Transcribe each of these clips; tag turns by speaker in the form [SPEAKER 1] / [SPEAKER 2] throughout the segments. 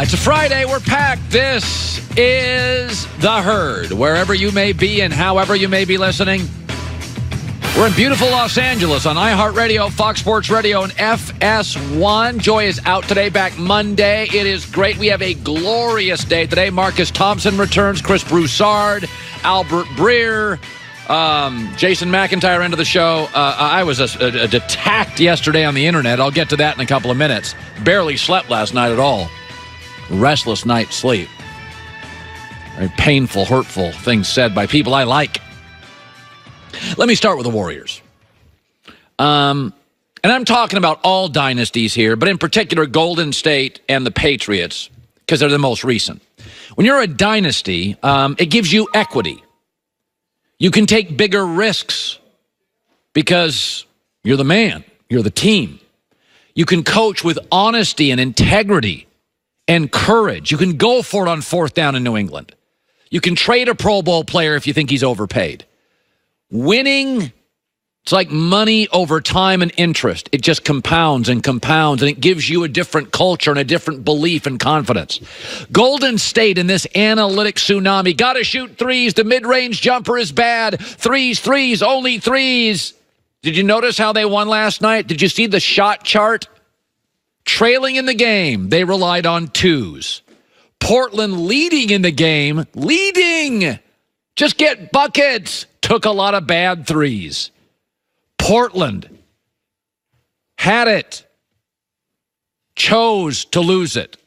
[SPEAKER 1] It's a Friday. We're packed. This is The Herd. Wherever you may be and however you may be listening, we're in beautiful Los Angeles on iHeartRadio, Fox Sports Radio, and FS1. Joy is out today, back Monday. It is great. We have a glorious day today. Marcus Thompson returns, Chris Broussard, Albert Breer, Jason McIntyre into the show. I was attacked yesterday on the internet. I'll get to that in a couple of minutes. Barely slept last night at all. Restless night's sleep. Very painful, hurtful things said by people I like. Let me start with the Warriors. And I'm talking about all dynasties here, but in particular Golden State and the Patriots, because they're the most recent. When you're a dynasty, it gives you equity. You can take bigger risks because you're the man, you're the team. You can coach with honesty and integrity and courage. You can go for it on fourth down in New England. You can trade a Pro Bowl player if you think he's overpaid. Winning, it's like money over time and interest. It just compounds and compounds, and it gives you a different culture and a different belief and confidence. Golden State in this analytic tsunami. Got to shoot threes. The mid-range jumper is bad. Threes, only threes. Did you notice how they won last night? Did you see the shot chart? Trailing in the game, they relied on twos. Portland leading in the game, just get buckets, took a lot of bad threes. Portland had it, chose to lose it.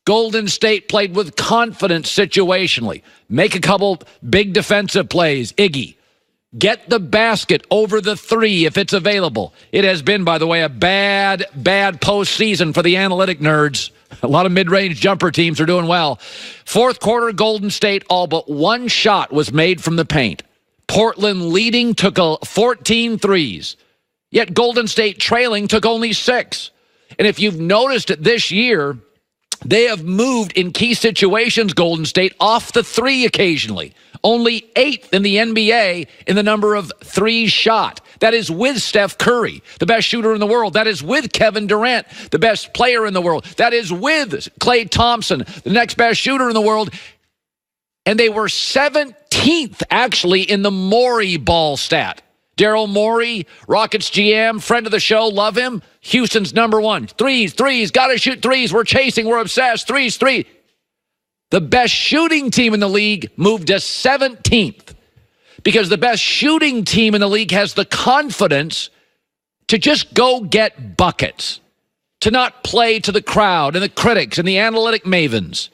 [SPEAKER 1] Golden State played with confidence situationally. Make a couple big defensive plays. Iggy, get the basket over the three if it's available. It has been, by the way, a bad postseason for the analytic nerds. A lot of mid-range jumper teams are doing well. Fourth quarter, Golden State, all but one shot was made from the paint. Portland leading took 14 threes. Yet Golden State trailing took only 6. And if you've noticed it this year, they have moved in key situations, Golden State, off the three occasionally. Only 8th in the NBA in the number of threes shot. That is with Steph Curry, the best shooter in the world. That is with Kevin Durant, the best player in the world. That is with Klay Thompson, the next best shooter in the world. And they were 17th, actually, in the Morey ball stat. Daryl Morey, Rockets GM, friend of the show, love him. Houston's number one. Threes, got to shoot threes. We're chasing, we're obsessed. Threes. The best shooting team in the league moved to 17th because the best shooting team in the league has the confidence to just go get buckets, to not play to the crowd and the critics and the analytic mavens.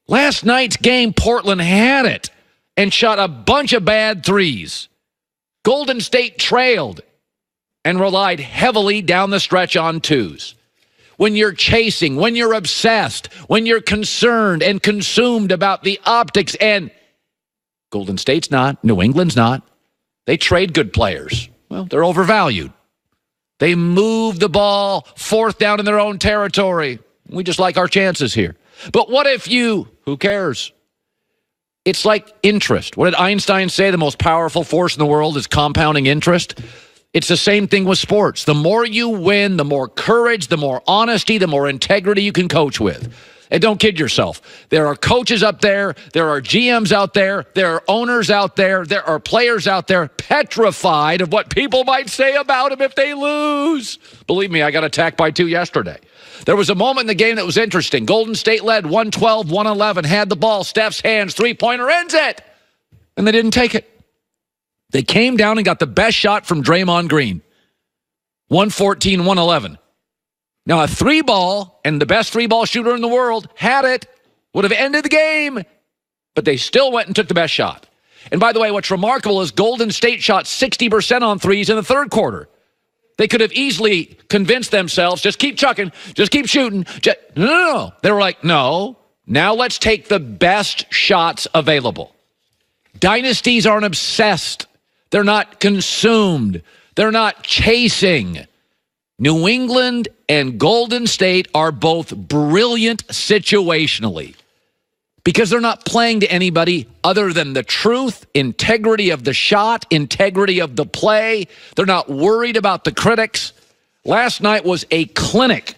[SPEAKER 1] Last night's game, Portland had it and shot a bunch of bad threes. Golden State trailed and relied heavily down the stretch on twos. When you're chasing, when you're obsessed, when you're concerned and consumed about the optics, and Golden State's not, New England's not, they trade good players. Well, they're overvalued. They move the ball fourth down in their own territory. We just like our chances here. But what if who cares? It's like interest. What did Einstein say? The most powerful force in the world is compounding interest. It's the same thing with sports. The more you win, the more courage, the more honesty, the more integrity you can coach with. And don't kid yourself. There are coaches up there. There are GMs out there. There are owners out there. There are players out there petrified of what people might say about them if they lose. Believe me, I got attacked by 2 yesterday. There was a moment in the game that was interesting. Golden State led 112-111, had the ball, Steph's hands, three-pointer, ends it. And they didn't take it. They came down and got the best shot from Draymond Green. 114-111. Now, a three ball, and the best three ball shooter in the world had it, would have ended the game, but they still went and took the best shot. And by the way, what's remarkable is Golden State shot 60% on threes in the third quarter. They could have easily convinced themselves, just keep chucking, just keep shooting. No. They were like, no, now let's take the best shots available. Dynasties aren't obsessed. They're not consumed. They're not chasing. New England and Golden State are both brilliant situationally because they're not playing to anybody other than the truth, integrity of the shot, integrity of the play. They're not worried about the critics. Last night was a clinic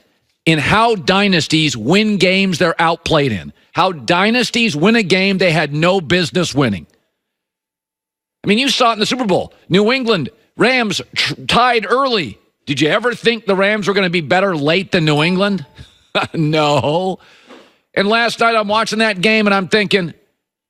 [SPEAKER 1] in how dynasties win games they're outplayed in. How dynasties win a game they had no business winning. I mean, you saw it in the Super Bowl. New England, Rams tied early. Did you ever think the Rams were going to be better late than New England? No. And last night I'm watching that game and I'm thinking,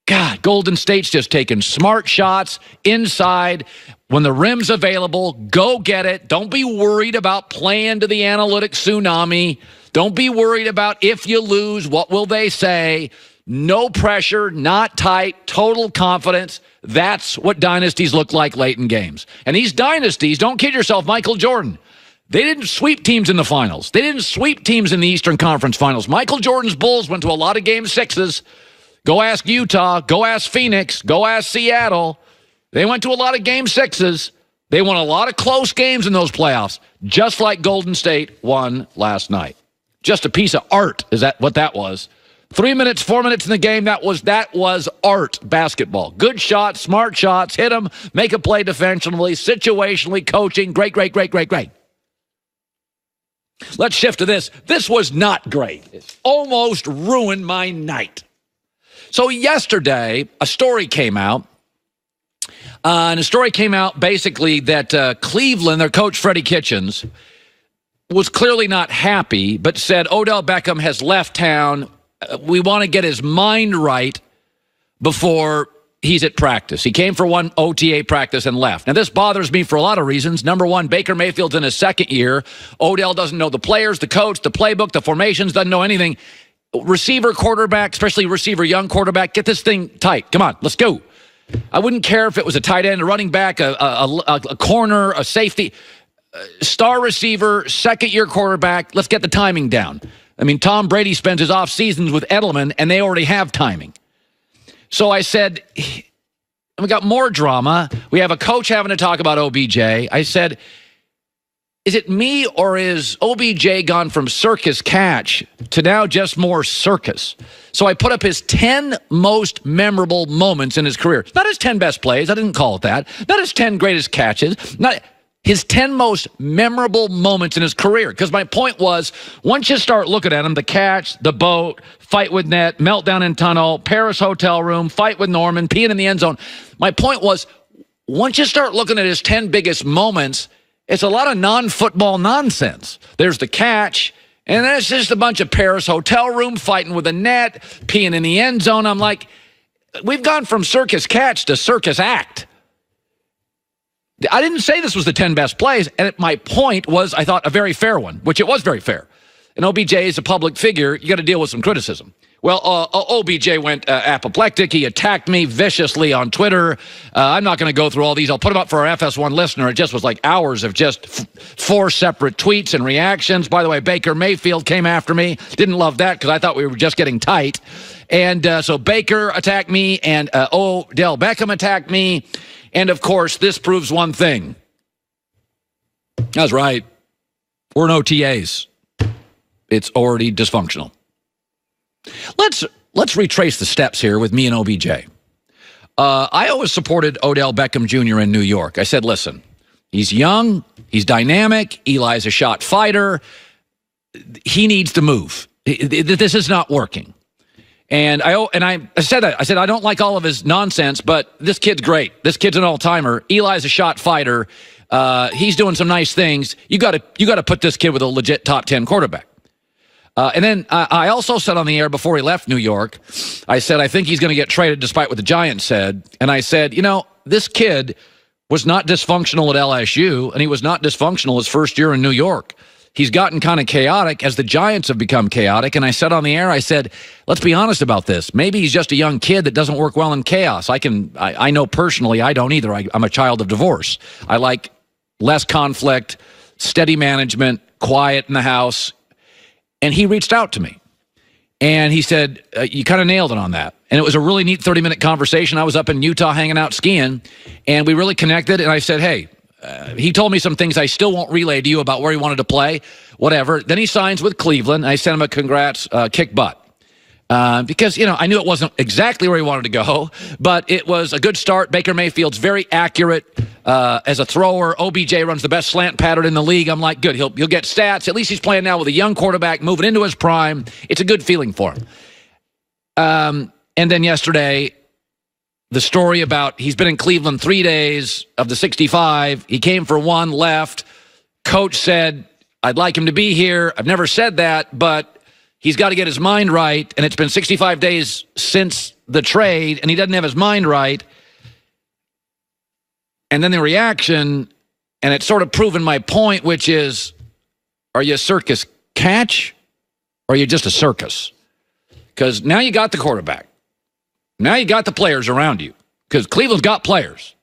[SPEAKER 1] God, Golden State's just taking smart shots inside. When the rim's available, go get it. Don't be worried about playing to the analytic tsunami. Don't be worried about if you lose, what will they say? No pressure, not tight, total confidence. That's what dynasties look like late in games. And these dynasties, don't kid yourself, Michael Jordan, they didn't sweep teams in the finals. They didn't sweep teams in the Eastern Conference Finals. Michael Jordan's Bulls went to a lot of Game 6s. Go ask Utah. Go ask Phoenix. Go ask Seattle. They went to a lot of Game 6s. They won a lot of close games in those playoffs, just like Golden State won last night. Just a piece of art, is that what that was? 3 minutes, 4 minutes in the game, that was art basketball. Good shots, smart shots, hit them, make a play defensively, situationally, coaching. Great. Let's shift to this. This was not great. It almost ruined my night. So yesterday, a story came out. And a story came out basically that Cleveland, their coach Freddie Kitchens, was clearly not happy, but said Odell Beckham has left town. We want to get his mind right before he's at practice. He came for one OTA practice and left. Now, this bothers me for a lot of reasons. Number one, Baker Mayfield's in his second year. Odell doesn't know the players, the coach, the playbook, the formations, doesn't know anything. Receiver, quarterback, especially receiver, young quarterback, get this thing tight. Come on, let's go. I wouldn't care if it was a tight end, a running back, a corner, a safety, star receiver, second-year quarterback. Let's get the timing down. I mean, Tom Brady spends his off seasons with Edelman, and they already have timing. So I said, we got more drama. We have a coach having to talk about OBJ. I said, is it me or is OBJ gone from circus catch to now just more circus? So I put up his 10 most memorable moments in his career. Not his 10 best plays. I didn't call it that. Not his 10 greatest catches. Not his 10 most memorable moments in his career. Because my point was, once you start looking at him, the catch, the boat, fight with net, meltdown in tunnel, Paris hotel room, fight with Norman, peeing in the end zone. My point was, once you start looking at his 10 biggest moments, it's a lot of non-football nonsense. There's the catch, and then it's just a bunch of Paris hotel room fighting with a net, peeing in the end zone. I'm like, we've gone from circus catch to circus act. I didn't say this was the 10 best plays, and my point was, I thought, a very fair one, which it was very fair. And OBJ is a public figure. You got to deal with some criticism. Well, OBJ went apoplectic. He attacked me viciously on Twitter. I'm not going to go through all these. I'll put them up for our FS1 listener. It just was like hours of just 4 separate tweets and reactions. By the way, Baker Mayfield came after me. Didn't love that because I thought we were just getting tight. And so Baker attacked me, and Odell Beckham attacked me. And, of course, this proves one thing. That's right. We're in OTAs. It's already dysfunctional. Let's retrace the steps here with me and OBJ. I always supported Odell Beckham Jr. in New York. I said, listen, he's young, he's dynamic, Eli's a shot fighter. He needs to move. This is not working. And I said that. I said, I don't like all of his nonsense, but this kid's great. This kid's an all-timer. Eli's a shot fighter. He's doing some nice things. You got to put this kid with a legit top 10 quarterback. And then I also said on the air before he left New York, I said, I think he's going to get traded despite what the Giants said. And I said, this kid was not dysfunctional at LSU, and he was not dysfunctional his first year in New York. He's gotten kind of chaotic as the Giants have become chaotic. And I said on the air, I said, let's be honest about this. Maybe he's just a young kid that doesn't work well in chaos. I know personally I don't either. I'm a child of divorce. I like less conflict, steady management, quiet in the house. And he reached out to me. And he said, you kind of nailed it on that. And it was a really neat 30-minute conversation. I was up in Utah hanging out skiing, and we really connected. And I said, hey, he told me some things I still won't relay to you about where he wanted to play, whatever. Then he signs with Cleveland. I sent him a congrats, kick butt. Because, I knew it wasn't exactly where he wanted to go, but it was a good start. Baker Mayfield's very accurate as a thrower. OBJ runs the best slant pattern in the league. I'm like, good, he'll get stats. At least he's playing now with a young quarterback moving into his prime. It's a good feeling for him. And then yesterday, the story about he's been in Cleveland 3 days of the 65. He came for one, left. Coach said, I'd like him to be here. I've never said that, but he's got to get his mind right, and it's been 65 days since the trade, and he doesn't have his mind right. And then the reaction, and it's sort of proven my point, which is, are you a circus catch, or are you just a circus? Because now you got the quarterback. Now you got the players around you, because Cleveland's got players.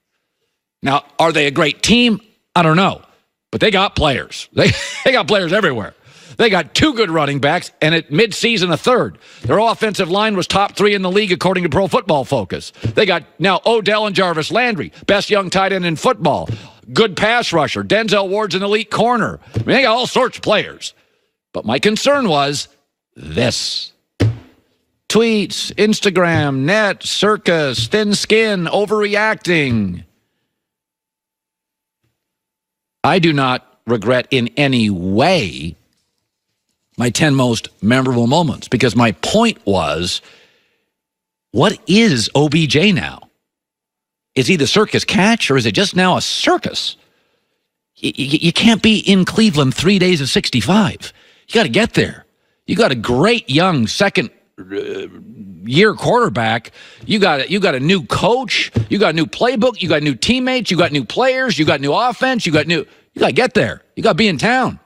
[SPEAKER 1] Now, are they a great team? I don't know, but they got players. They got players everywhere. They got 2 good running backs, and at midseason, a third. Their offensive line was top 3 in the league, according to Pro Football Focus. They got now Odell and Jarvis Landry, best young tight end in football, good pass rusher. Denzel Ward's an elite corner. I mean, they got all sorts of players. But my concern was this. Tweets, Instagram, net, circus, thin skin, overreacting. I do not regret in any way my 10 most memorable moments, because my point was, what is OBJ now? Is he the circus catch, or is it just now a circus? You can't be in Cleveland 3 days of 65. You got to get there. You got a great young second-year quarterback. You got a new coach. You got a new playbook. You got new teammates. You got new players. You got new offense. You got to get there. You got to be in town.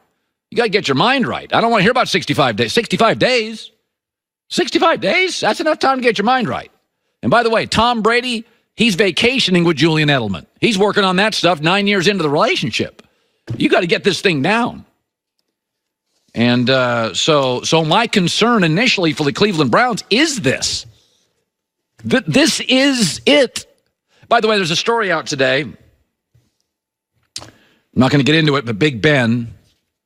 [SPEAKER 1] You got to get your mind right. I don't want to hear about 65 days. 65 days? 65 days? That's enough time to get your mind right. And by the way, Tom Brady, he's vacationing with Julian Edelman. He's working on that stuff 9 years into the relationship. You got to get this thing down. And so my concern initially for the Cleveland Browns is this. This is it. By the way, there's a story out today. I'm not going to get into it, but Big Ben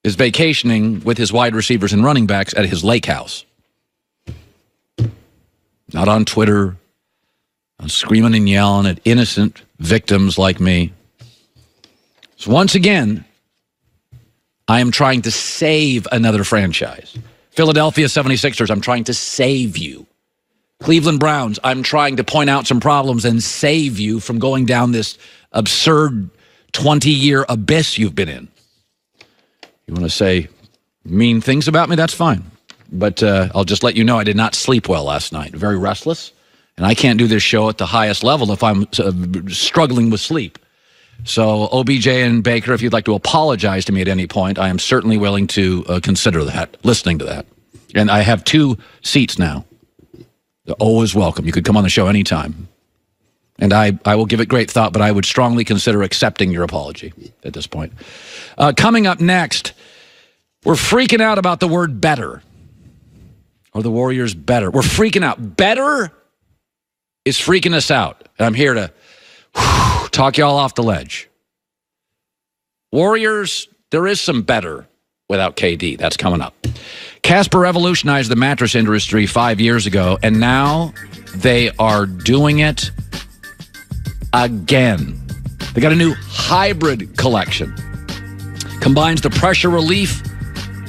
[SPEAKER 1] is vacationing with his wide receivers and running backs at his lake house. Not on Twitter, I'm screaming and yelling at innocent victims like me. So once again, I am trying to save another franchise. Philadelphia 76ers, I'm trying to save you. Cleveland Browns, I'm trying to point out some problems and save you from going down this absurd 20-year abyss you've been in. You want to say mean things about me? That's fine. But I'll just let you know I did not sleep well last night. Very restless. And I can't do this show at the highest level if I'm struggling with sleep. So OBJ and Baker, if you'd like to apologize to me at any point, I am certainly willing to consider that, listening to that. And I have 2 seats now. They're always welcome. You could come on the show anytime. And I will give it great thought, but I would strongly consider accepting your apology at this point. Coming up next, we're freaking out about the word better. Or the Warriors better. We're freaking out. Better is freaking us out. And I'm here to talk y'all off the ledge. Warriors, there is some better without KD. That's coming up. Casper revolutionized the mattress industry 5 years ago, and now they are doing it again. They got a new hybrid collection. Combines the pressure relief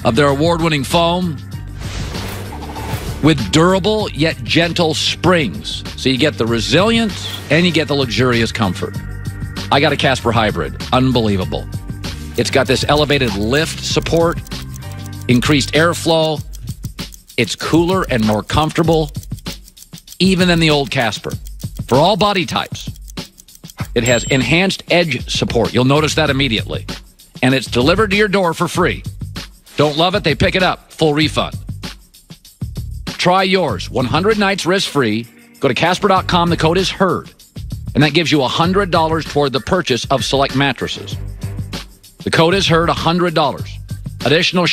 [SPEAKER 1] of their award-winning foam with durable yet gentle springs. So you get the resilience and you get the luxurious comfort. I got a Casper Hybrid. Unbelievable. It's got this elevated lift support, increased airflow. It's cooler and more comfortable, even than the old Casper. For all body types. It has enhanced edge support. You'll notice that immediately. And it's delivered to your door for free. Don't love it? They pick it up. Full refund. Try yours. 100 nights risk-free. Go to Casper.com. The code is HEARD. And that gives you $100 toward the purchase of select mattresses. The code is HEARD, $100. Additional